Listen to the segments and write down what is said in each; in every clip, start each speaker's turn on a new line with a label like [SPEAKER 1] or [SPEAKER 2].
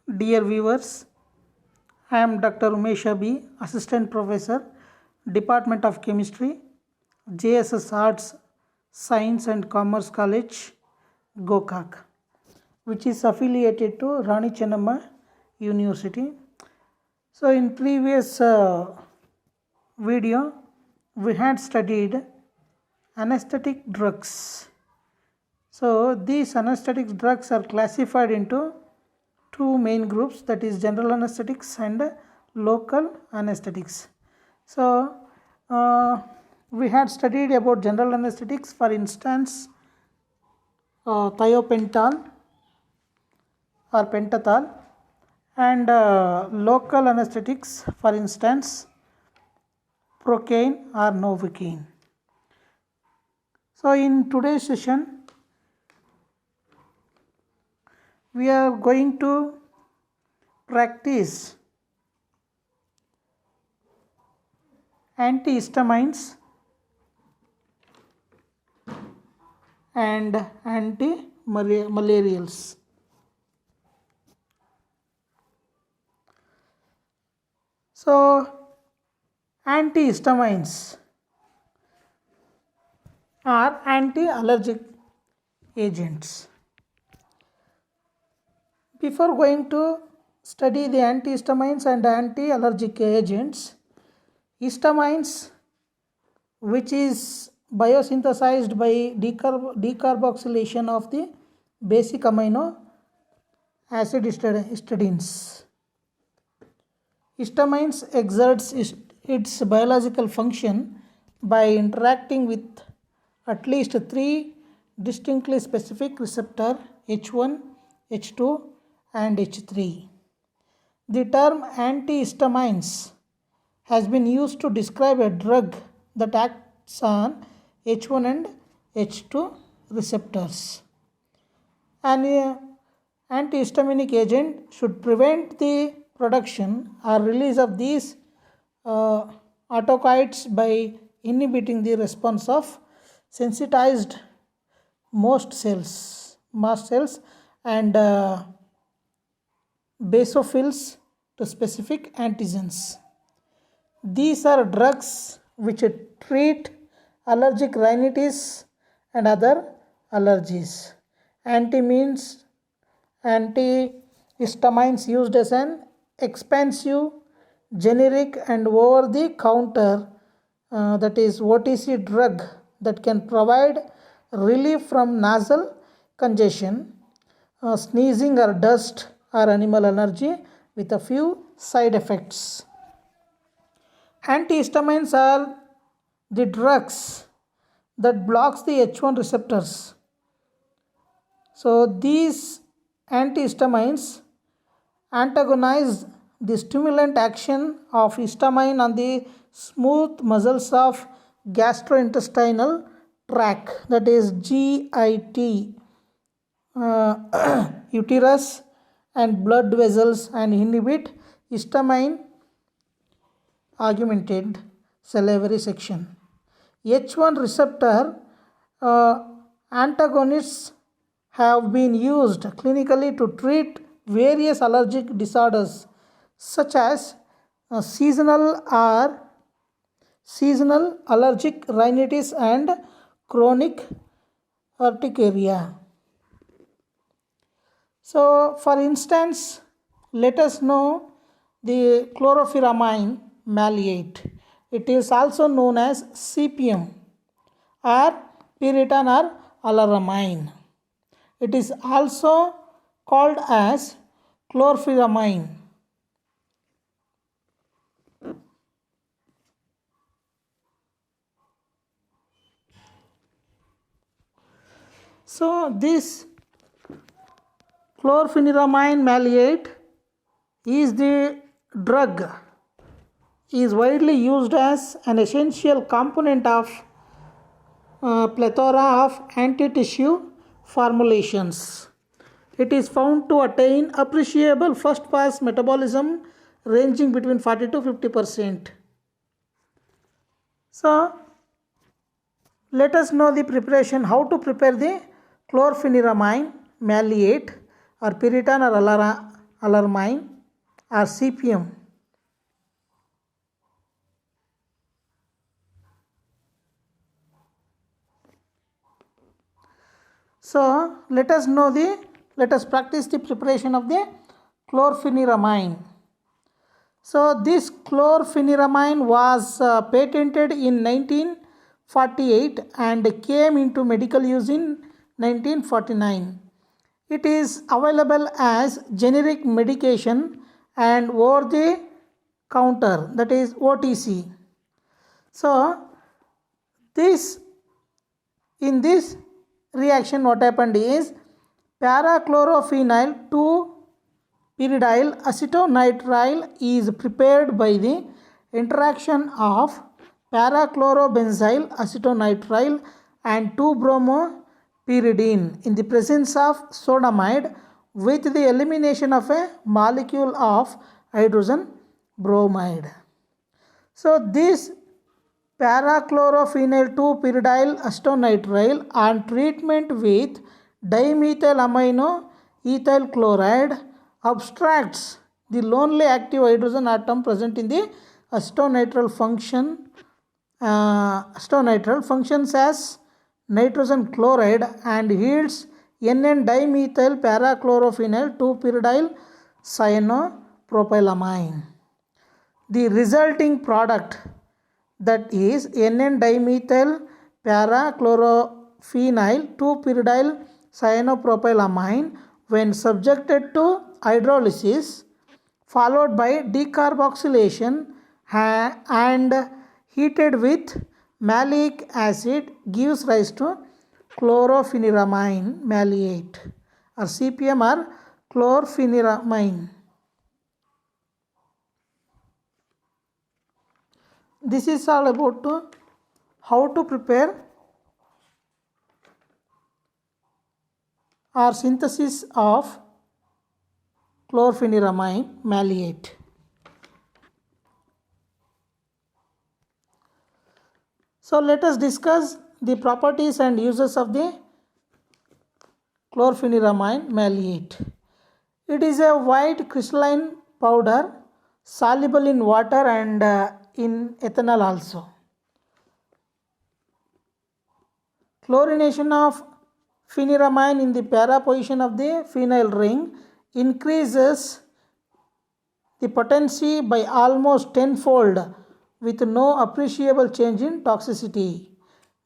[SPEAKER 1] Dear viewers, I am Dr. Umesh Abhi, Assistant Professor, Department of Chemistry, JSS Arts, Science and Commerce College, Gokak, which is affiliated to Rani Chennamma University. So, in previous video, we had studied anesthetic drugs. So, these anesthetic drugs are classified into two main groups, that is general anesthetics and local anesthetics. So we had studied about general anesthetics, for instance thiopental or pentothal, and local anesthetics, for instance procaine or novocaine. So in today's session we are going to practice antihistamines and antimalarials. So antihistamines are anti-allergic agents. Before going to study the antihistamines and anti-allergic agents, histamines, which is biosynthesized by decarboxylation of the basic amino acid histidines. Histamines exerts its biological function by interacting with at least three distinctly specific receptors, H1, H2 and H3. The term antihistamines has been used to describe a drug that acts on H1 and H2 receptors. An antihistaminic agent should prevent the production or release of these autocoids by inhibiting the response of sensitized mast cells and basophils to specific antigens. These are drugs which treat allergic rhinitis and other allergies. Anti means antihistamines used as an expensive, generic and over the counter, that is OTC drug that can provide relief from nasal congestion, sneezing or dust or animal allergy with a few side effects. Antihistamines are the drugs that blocks the H1 receptors. So these antihistamines antagonize the stimulant action of histamine on the smooth muscles of gastrointestinal tract, that is GIT, uterus and blood vessels, and inhibit histamine augmented salivary section. H1 receptor antagonists have been used clinically to treat various allergic disorders such as seasonal allergic rhinitis and chronic urticaria. So for instance, let us know the chlorpheniramine maleate. It is also known as CPM or Piriton or alaramine. It is also called as chlorpheniramine. So this chlorpheniramine maleate is the drug is widely used as an essential component of plethora of anti-tissue formulations. It is found to attain appreciable first pass metabolism ranging between 40 to 50%. So let us know the preparation, how to prepare the chlorpheniramine maleate or Piriton or alarmine or CPM. So let us practice the preparation of the chlorpheniramine. So this chlorpheniramine was patented in 1948 and came into medical use in 1949. It is available as generic medication and over the counter, that is OTC. So in this reaction what happened is parachlorophenyl 2-pyridyl acetonitrile is prepared by the interaction of parachlorobenzyl acetonitrile and 2-bromopyridine in the presence of sodamide with the elimination of a molecule of hydrogen bromide. So this parachlorophenyl 2-pyridyl acetonitrile on treatment with dimethylamino ethyl chloride abstracts the lonely active hydrogen atom present in the acetonitrile functions as nitrogen chloride and yields NN-dimethyl parachlorophenyl 2-pyridyl cyanopropylamine. The resulting product, that is NN-dimethyl parachlorophenyl 2-pyridyl cyanopropylamine, when subjected to hydrolysis followed by decarboxylation and heated with malic acid, gives rise to chlorpheniramine maleate or CPM or chlorpheniramine. This is all about how to prepare or synthesis of chlorpheniramine maleate. So let us discuss the properties and uses of the chlorpheniramine maleate. It is a white crystalline powder soluble in water and in ethanol also. Chlorination of pheniramine in the para position of the phenyl ring increases the potency by almost tenfold with no appreciable change in toxicity.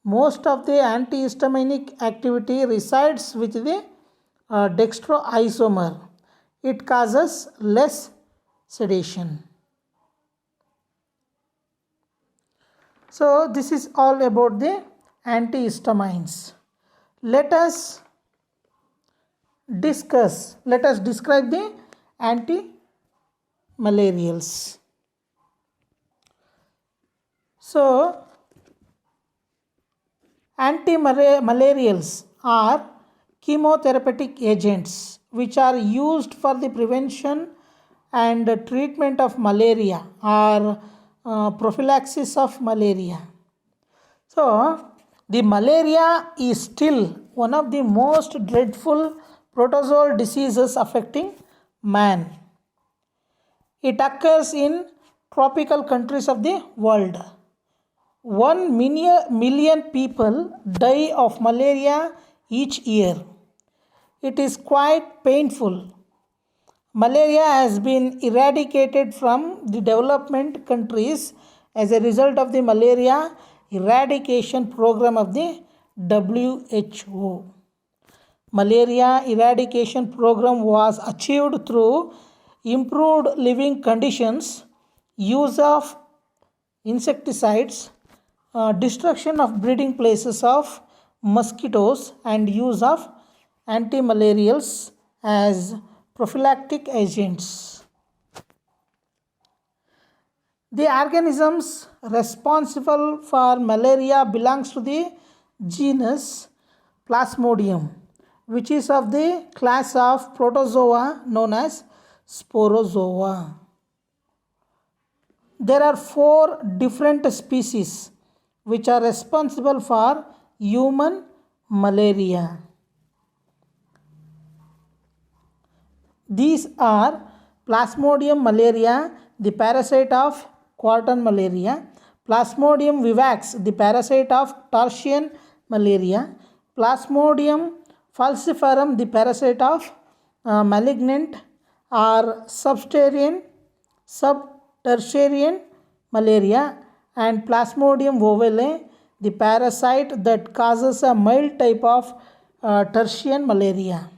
[SPEAKER 1] Most of the antihistaminic activity resides with the dextroisomer. It causes less sedation. So this is all about the antihistamines. Let us describe the antimalarials. So antimalarials are chemotherapeutic agents which are used for the prevention and treatment of malaria or prophylaxis of malaria. So the malaria is still one of the most dreadful protozoal diseases affecting man. It occurs in tropical countries of the world. 1 million people die of malaria each year. It is quite painful. Malaria has been eradicated from the development countries as a result of the malaria eradication program of the WHO. Malaria eradication program was achieved through improved living conditions, use of insecticides, destruction of breeding places of mosquitoes, and use of antimalarials as prophylactic agents. The organisms responsible for malaria belongs to the genus Plasmodium, which is of the class of protozoa known as Sporozoa. There are 4 different species which are responsible for human malaria. These are Plasmodium malaria, the parasite of quartan malaria; Plasmodium vivax, the parasite of tertian malaria; Plasmodium falciparum, the parasite of malignant or subterranean malaria; and Plasmodium ovale, the parasite that causes a mild type of tertian malaria.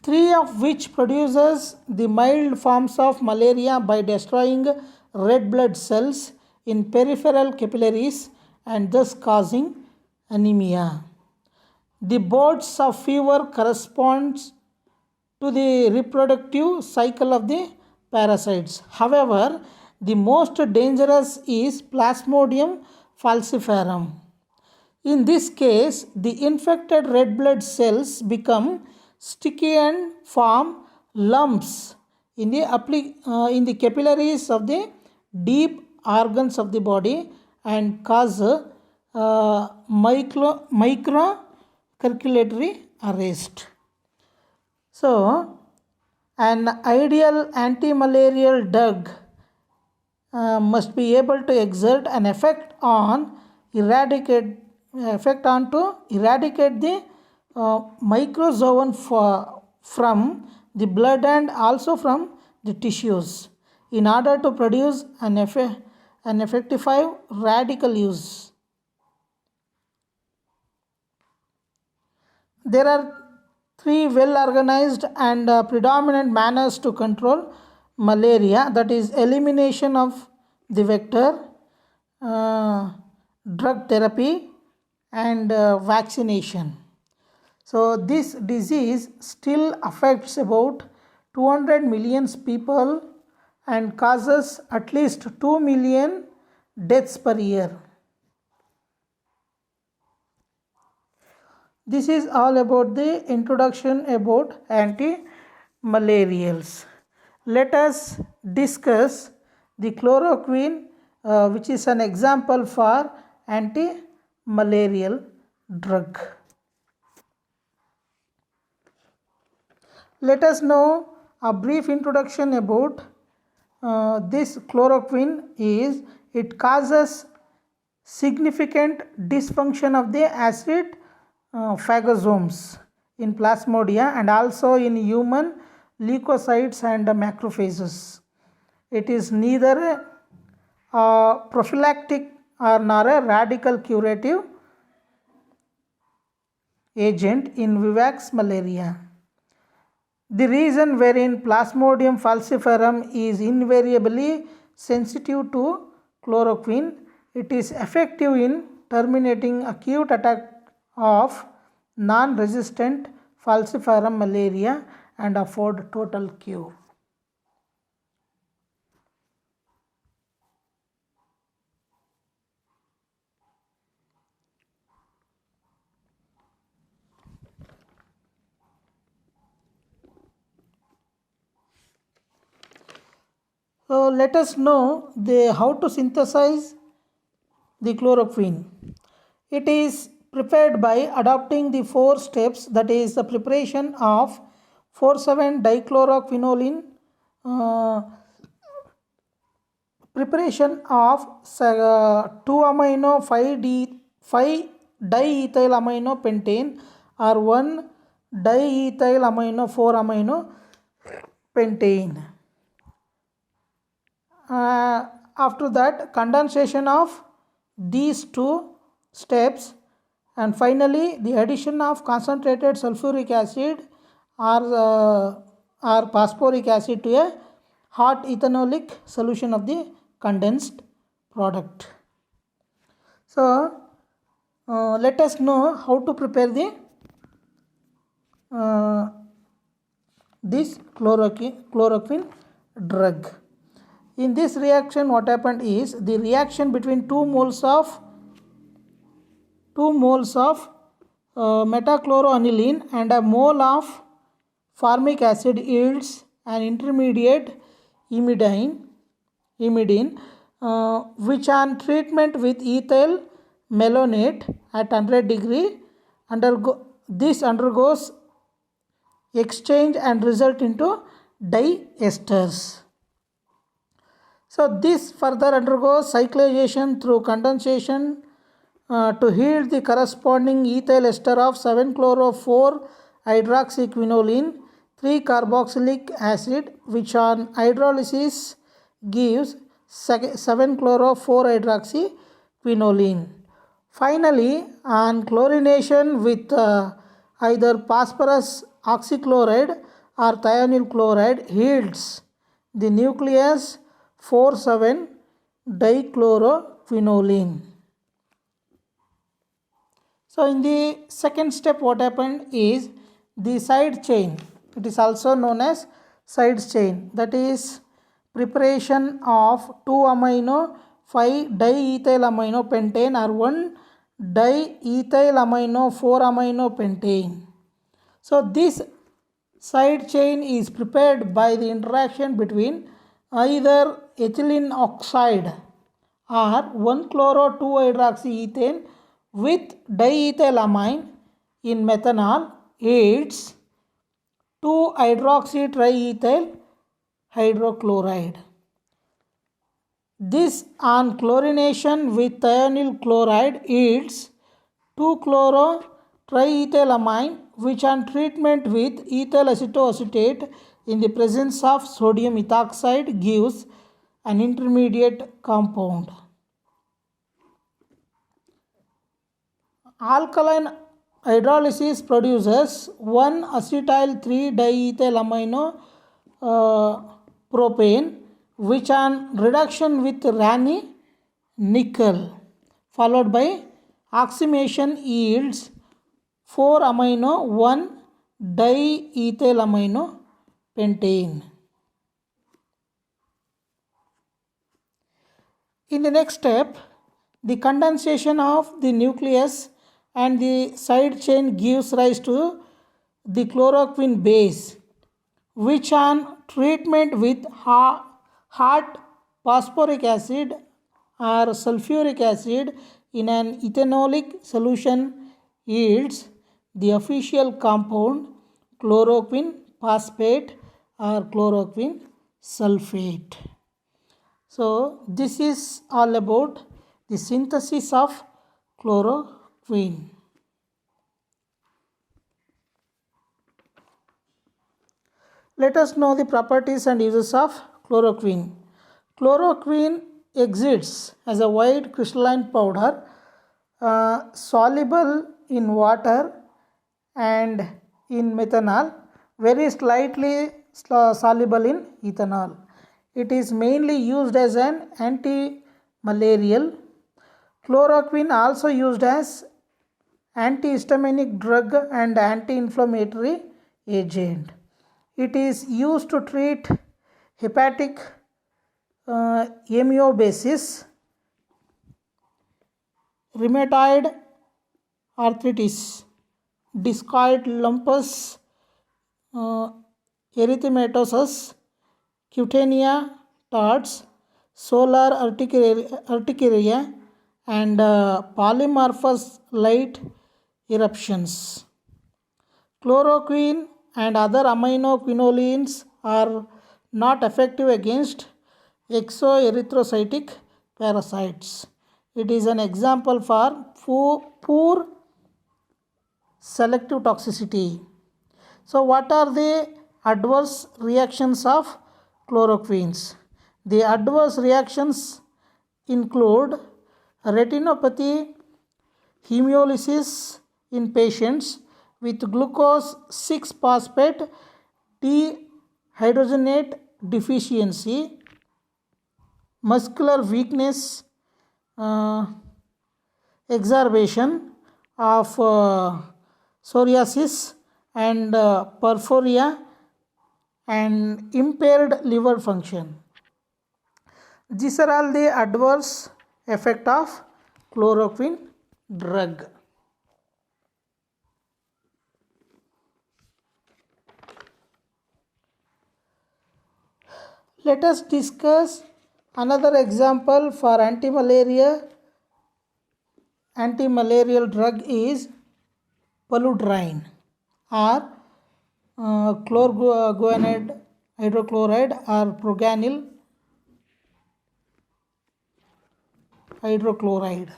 [SPEAKER 1] Three of which produces the mild forms of malaria by destroying red blood cells in peripheral capillaries and thus causing anemia. The bouts of fever corresponds to the reproductive cycle of the parasites. However, the most dangerous is Plasmodium falciparum. In this case, the infected red blood cells become sticky and form lumps in the capillaries of the deep organs of the body and cause microcirculatory arrest. So, an ideal anti-malarial drug must be able to exert an effect to eradicate the microzoan from the blood and also from the tissues in order to produce an effective radical use. There are three well organized and predominant manners to control malaria, that is elimination of the vector, drug therapy, and vaccination. So this disease still affects about 200 million people and causes at least 2 million deaths per year. This is all about the introduction about anti-malarials. Let us discuss the chloroquine, which is an example for anti-malarial drug. Let us know a brief introduction about this chloroquine. It causes significant dysfunction of the acid phagosomes in Plasmodia and also in human leukocytes and macrophages. It is neither a prophylactic nor a radical curative agent in vivax malaria. The reason wherein Plasmodium falciparum is invariably sensitive to chloroquine, it is effective in terminating acute attack of non-resistant falciparum malaria and afford total cure. So let us know how to synthesize the chloroquine. It is prepared by adopting the 4 steps, that is the preparation of 4,7-dichloroquinoline, preparation of 2-amino-5-diethylamino pentane or 1-diethylamino 4-amino pentane. After that, condensation of these 2 steps, and finally the addition of concentrated sulfuric acid or phosphoric acid to a hot ethanolic solution of the condensed product. So let us know how to prepare this chloroquine drug. In this reaction, what happened is the reaction between 2 moles of metachloroaniline and a mole of formic acid yields an intermediate imidine, which on treatment with ethyl malonate at 100 degree this undergoes exchange and result into diesters. So this further undergoes cyclization through condensation to yield the corresponding ethyl ester of 7-chloro-4-hydroxyquinoline 3-carboxylic acid, which on hydrolysis gives 7-chloro-4-hydroxyquinoline. Finally, on chlorination with either phosphorus oxychloride or thionyl chloride yields the nucleus 4,7-dichloroquinoline. So in the second step, what happened is the side chain. It is also known as side chain. That is preparation of 2-amino-5-diethylamino-pentane or 1-diethylamino-4-aminopentane. So this side chain is prepared by the interaction between either ethylene oxide or 1-chloro-2-hydroxyethane with diethylamine in methanol yields 2-hydroxytriethyl hydrochloride. This on chlorination with thionyl chloride yields 2-chloro-triethylamine, which on treatment with ethyl acetoacetate in the presence of sodium ethoxide gives an intermediate compound. Alkaline hydrolysis produces 1-acetyl-3-diethylamino propane, which on reduction with Raney nickel followed by oximation yields 4-amino-1-diethylamino-pentane. In the next step, the condensation of the nucleus and the side chain gives rise to the chloroquine base, which on treatment with hot phosphoric acid or sulfuric acid in an ethanolic solution yields the official compound chloroquine phosphate or chloroquine sulfate. So this is all about the synthesis of chloroquine. Let us know the properties and uses of chloroquine. Chloroquine exists as a white crystalline powder soluble in water and in methanol, very slightly soluble in ethanol. It is mainly used as an anti-malarial. Chloroquine also used as antihistaminic drug and anti-inflammatory agent. It is used to treat hepatic amyobasis, rheumatoid arthritis, discoid lupus erythematosus, cutaneous tods, solar urticaria, and polymorphous light eruptions. Chloroquine and other aminoquinolines are not effective against exoerythrocytic parasites. It is an example for poor selective toxicity. So what are the adverse reactions of chloroquines? The adverse reactions include retinopathy, hemolysis in patients with glucose 6-phosphate dehydrogenate deficiency, muscular weakness, exacerbation of psoriasis and porphyria, and impaired liver function. These are all the adverse effect of chloroquine drug. Let us discuss another example for antimalarial drug is Paludrine or chlorguanide hydrochloride or proganyl hydrochloride.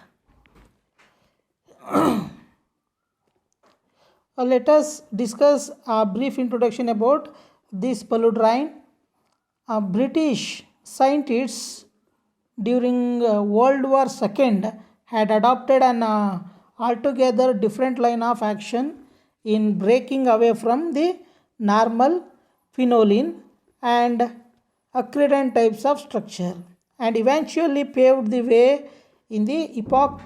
[SPEAKER 1] Let us discuss a brief introduction about this Paludrine. British scientists during World War II had adopted an altogether different line of action in breaking away from the normal phenolene and acridine types of structure, and eventually paved the way in the epoch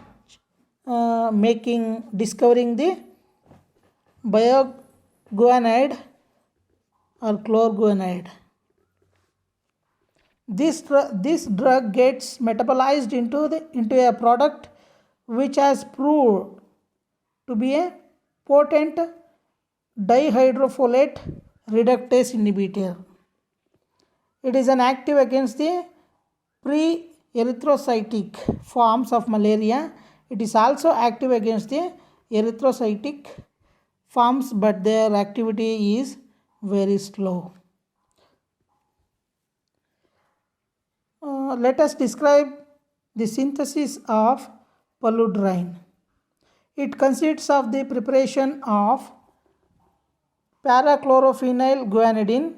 [SPEAKER 1] discovering the bioguanide or chlorguanide. This drug gets metabolized into a product which has proved to be a potent dihydrofolate reductase inhibitor. It is an active against the pre-erythrocytic forms of malaria. It is also active against the erythrocytic forms, but their activity is very slow. Let us describe the synthesis of Paludrine. It consists of the preparation of parachlorophenyl guanidine,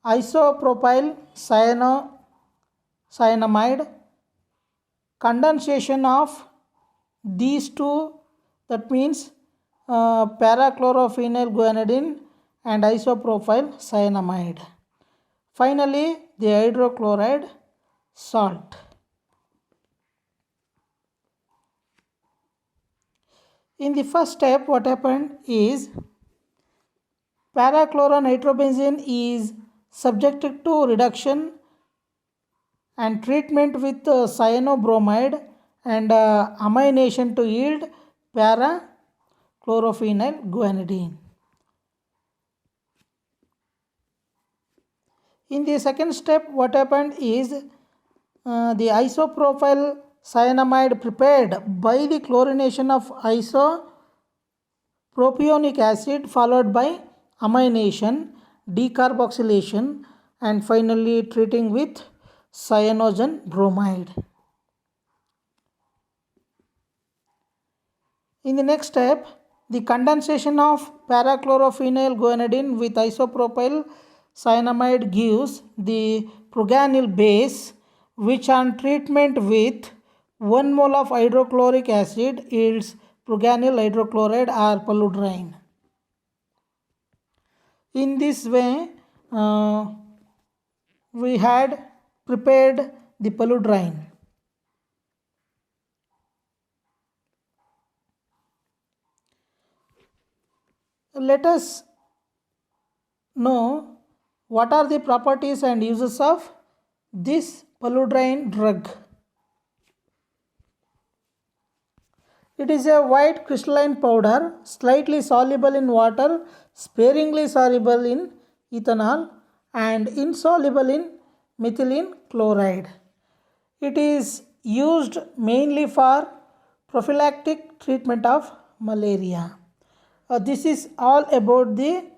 [SPEAKER 1] isopropyl cyanamide, condensation of these two, that means parachlorophenyl guanidine and isopropyl cyanamide. Finally, the hydrochloride salt. In the first step, what happened is parachloronitrobenzene is subjected to reduction and treatment with cyanobromide and amination to yield parachlorophenyl guanidine. In the second step, what happened is the isopropyl cyanamide prepared by the chlorination of isopropionic acid followed by amination, decarboxylation, and finally treating with cyanogen bromide. In the next step, the condensation of parachlorophenyl guanidine with isopropyl cyanamide gives the proganyl base, which on treatment with 1 mole of hydrochloric acid yields proganyl hydrochloride or Paludrine. In this way, we had prepared the Paludrine. Let us know what are the properties and uses of this Paludrine drug. It is a white crystalline powder, slightly soluble in water, sparingly soluble in ethanol, and insoluble in methylene chloride. It is used mainly for prophylactic treatment of malaria. This is all about the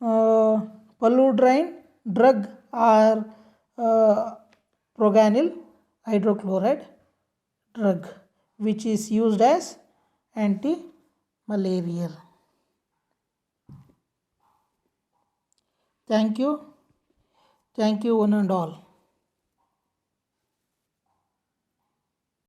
[SPEAKER 1] Paludrine drug or proganyl hydrochloride drug, which is used as anti-malarial. Thank you one and all.